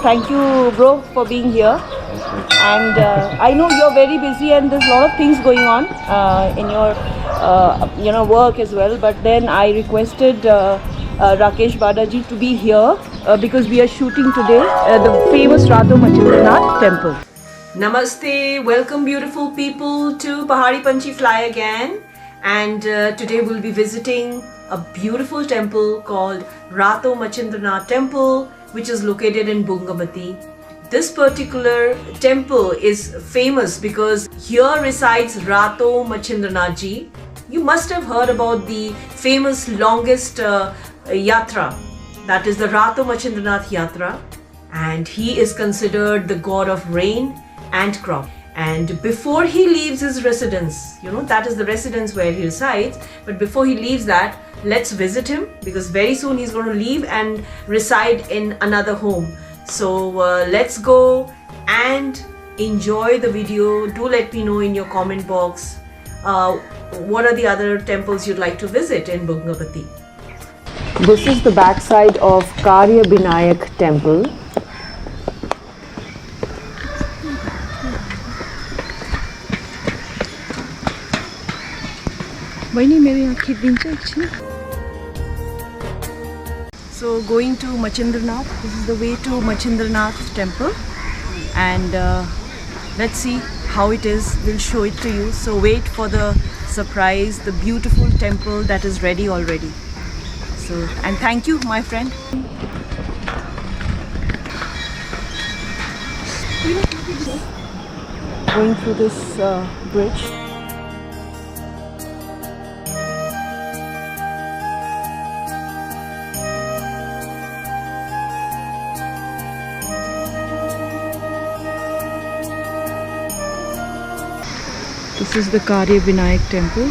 thank you, bro, for being here. And I know you're very busy and there's a lot of things going on in your work as well. But then I requested Rakesh Badaji to be here because we are shooting today the famous Rato Machindranath temple. Namaste, welcome beautiful people to Pahari Panchi Fly again. And today we'll be visiting a beautiful temple called Rato Machindranath Temple, which is located in Bungamati. This particular temple is famous because here resides Rato Machindranath Ji. You must have heard about the famous longest yatra, that is the Rato Machindranath Yatra, and he is considered the god of rain and crop. And before he leaves his residence, that is the residence where he resides, but before he leaves that, let's visit him because very soon he's going to leave and reside in another home. So let's go and enjoy the video. Do let me know in your comment box what are the other temples you'd like to visit in Bungamati. This is the backside of Karya Binayak temple. So going to Machindranath, this is the way to Machindranath temple, and let's see how it is. We'll show it to you. So wait for the surprise, the beautiful temple that is ready already. So, and thank you, my friend. Going through this bridge. This is the Karya Binayak temple.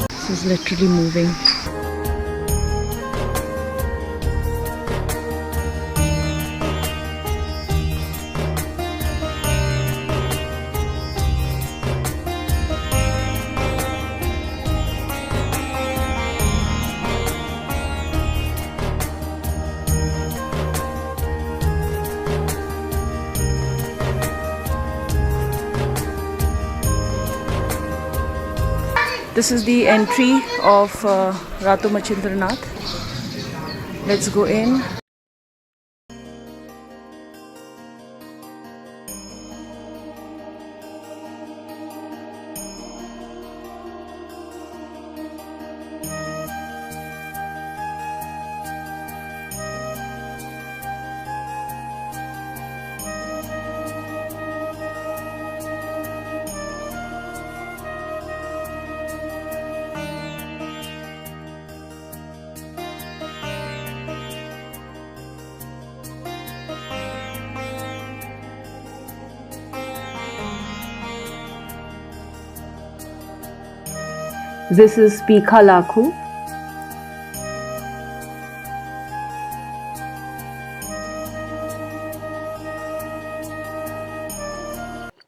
This is literally moving. This is the entry of Rato Machindranath. Let's go in. This is Pikha Lakhu.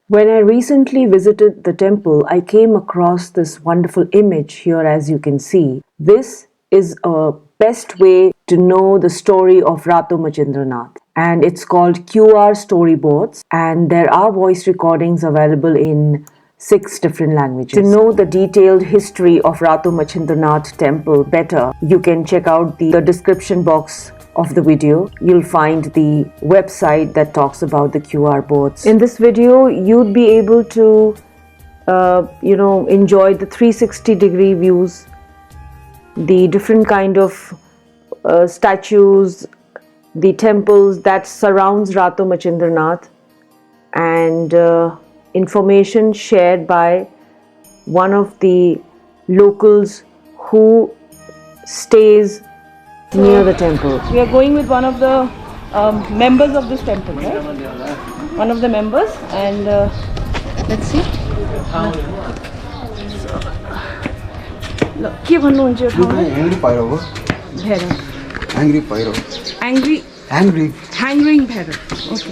When I recently visited the temple, I came across this wonderful image here, as you can see. This is a best way to know the story of Rato Machindranath, and it's called QR storyboards, and there are voice recordings available in 6 different languages. To know the detailed history of Rato Machindranath temple better, you can check out the description box of the video. You'll find the website that talks about the QR boards. In this video, you'd be able to enjoy the 360-degree views, the different kind of statues, the temples that surrounds Rato Machindranath, and information shared by one of the locals who stays near the temple. We are going with one of the members of this temple, right? One of the members, and let's see. ल के भन्नुहुन्छ यो ठाउँमा angry पाइरो हो Bhairav angry पाइरो angry angry ह्याङ्ग्रिङ Bhairav okay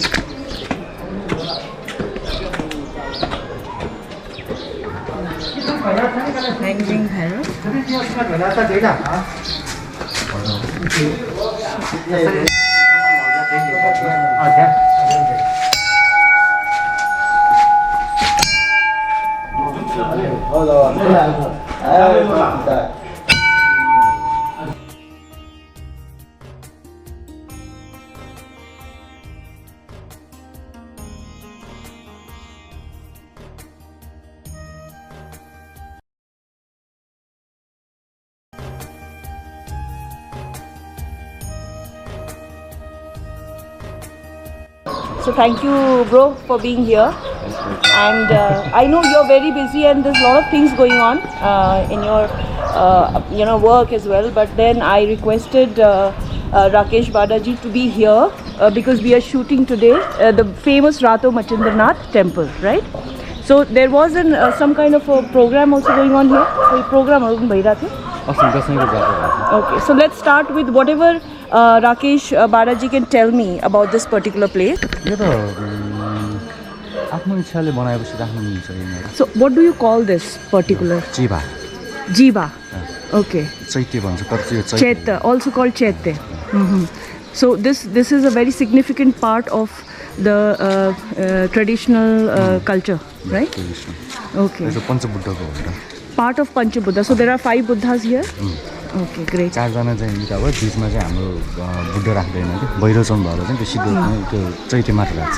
ह्याङ्ग्रिङ Bhairav So thank you, bro, for being here. And I know you're very busy, and there's a lot of things going on in your work as well. But then I requested Rakesh Badaji to be here because we are shooting today the famous Rato Machindranath temple, right? So there was some kind of a program also going on here. So program Okay, so let's start with whatever Rakesh Badaji can tell me about this particular place. यो त आफ्नो इच्छाले बनाएपछि राख्नु मिल्छ यिनीहरू So what do you call this particular? चिभा Jiva. Okay. चैत्य भन्छ तर त्यो Chaitya, also called Chaitya. So this is a very significant part of the traditional culture, right? Okay. यो पञ्चबुद्धको हो र Part of Panchabuddha. So there are 5 Buddhas here? Okay, great. चारजना चाहिँ यता भयो बिचमा चाहिँ हाम्रो बुद्ध राख्दैन कि भैरवचन भएर चाहिँ त्यो सिद्धो त्यो चैत्य मात्र राख्छ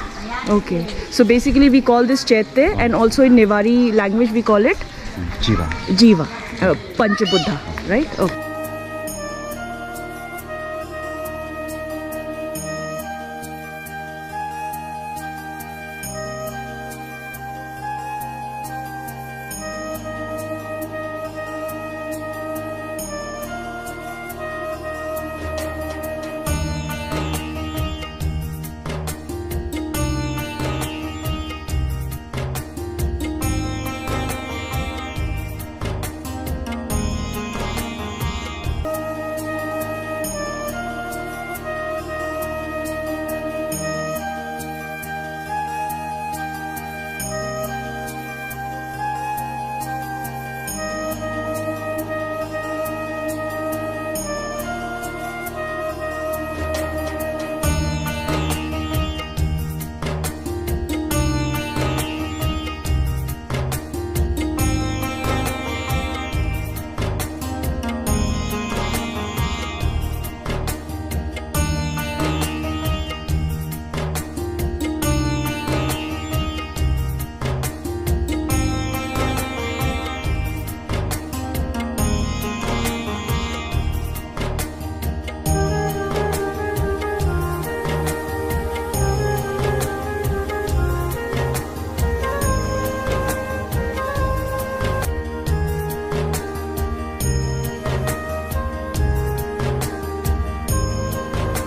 Okay. So basically we call this Chaitya, and also in Nevari language we call it चिभा Jiva, Panchabuddha, right? Okay.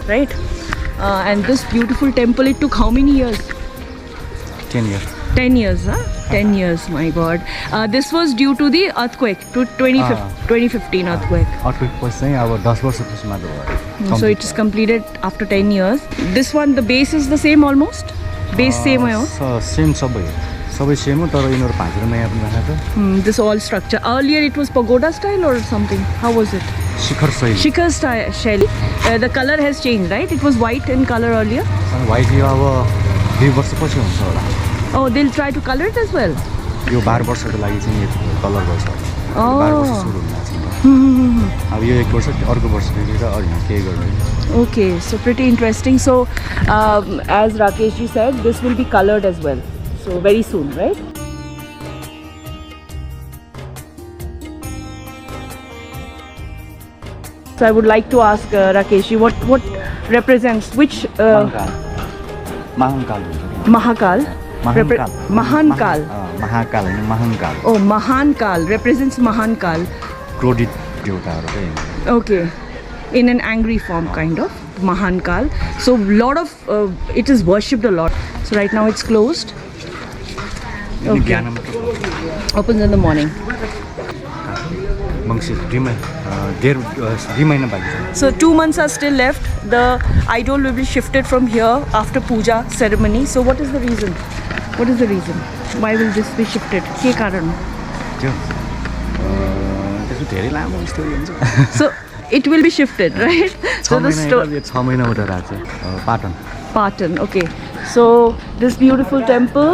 Right? And this beautiful temple, it took how many years? 10 years 10 years, huh? 10 years, my God. This was due to the earthquake, to 2015 earthquake. Earthquake पछि चाहिँ अब 10 वर्षपछि मात्र भयो So it is completed after 10 years. This one, the base is the same almost? Base same हो? Same सबै same हो तर यिनीहरू भाँचेर नयाँ पनि राखेको छ This all structure. Earlier it was pagoda style or something? How was it? शिखर शैली Shikhar style. The color has changed, right? It was white in color earlier. अनि व्हाइट यो अब 2 वर्षपछि हुन्छ होला Oh, they'll try to color it as well. यो 12 वर्षको लागि चाहिँ यो colour गर्छ 12 वर्ष सुरु हुन्छ अब यो 1 वर्ष अर्को वर्षदेखि त अरू केही गर्दैन Okay, so pretty interesting. So, as Rakesh ji said, this will be colored as well. So very soon, right? So I would like to ask Rakesh ji, what represents which Mahakal Mahakal? Mahankal. Mahakal Hahn Mahakal Oh, Mahankal represents Mahankal. क्रोडित देवताहरू चाहिँ Okay, in an angry form, kind of Mahankal. So lot of it is worshipped a lot. So right now it's closed. Okay. ज्ञानमा Opens in the morning. Mangsir 2 महिना बाँकी छ So 2 months are still left. The idol will be shifted from here after puja ceremony. So what is the reason? What is the reason? Why will this be shifted? के कारण? त्यो त्यसको धेरै लामो story हुन्छ So it will be shifted, right? So the 6 महिनाबाट राख्छ Patan Patan, okay. So this beautiful temple,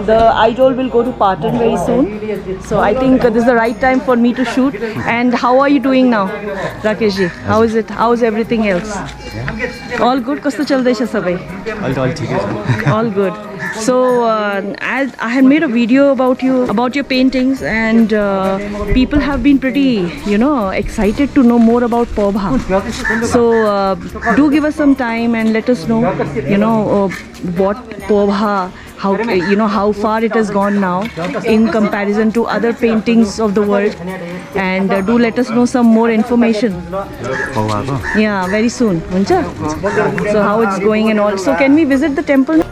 the idol will go to Patan very soon. So I think this is the right time for me to shoot. And how are you doing now, Rakesh ji? How is it? How is everything else? All good? Kasto chaldaisha sabai? अहिले ठिकै छ All good. So I had made a video about you, about your paintings, and people have been pretty, excited to know more about Pobha. So do give us some time and let us know, what Pobha, how far it has gone now in comparison to other paintings of the world, and do let us know some more information. पौवाको Yeah, very soon. Huncha? So how it's going and all. So can we visit the temple now?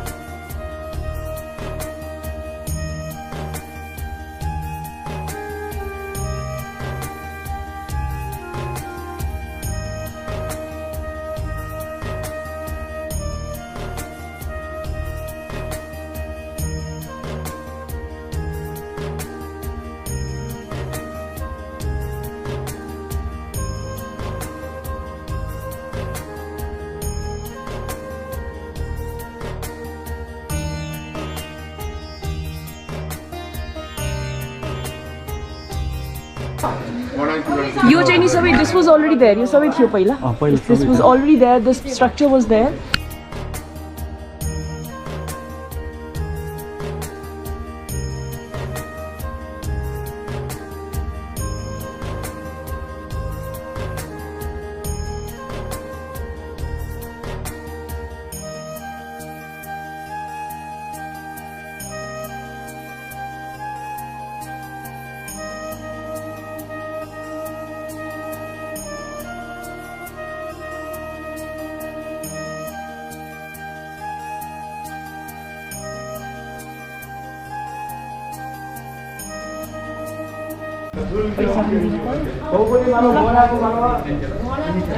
यो चाहिँ नि सबै this was already there. यो सबै थियो पहिला. This was already there. This structure was there.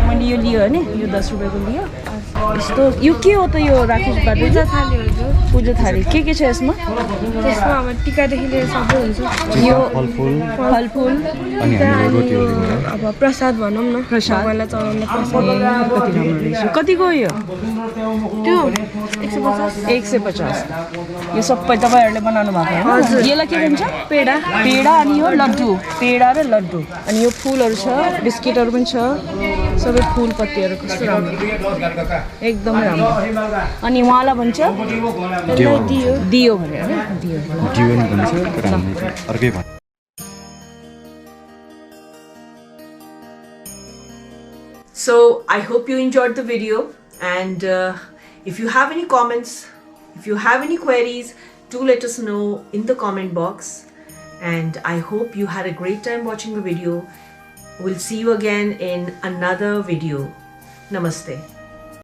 मैले यो लियो भने यो 10 रुपियाँको लियो यस्तो यो के हो त यो राकेश बाबु पूजा थाली हजुर पूजा थाली के छ यसमा त्यसमा अब टिकादेखि लिएर सबै हुन्छ यो फलफुल फलफुल अनि हाम्रो रोटीहरू अब प्रसाद भनौँ न प्रसाद। भगवानलाई चढाउने प्रसाद कति राम्रो रहेछ कतिको यो त्यो 150 150 यो सबै तपाईँहरूले बनाउनु भएको हो हजुर। यसलाई के भन्छ पेडा पेडा अनि यो लड्डु पेडा र लड्डु अनि यो फुलहरू छ बिस्किटहरू पनि छ सबै फुल पत्तीहरू कस्तो राम्रो एकदमै राम्रो अनि उहाँलाई भन्छ दियो दियो भने होइन दियो जीवन भन्छ तर हामीले अर्कै भन्छ So I hope you enjoyed the video, and if you have any comments, if you have any queries, do let us know in the comment box. And I hope you had a great time watching the video. We'll see you again in another video. Namaste.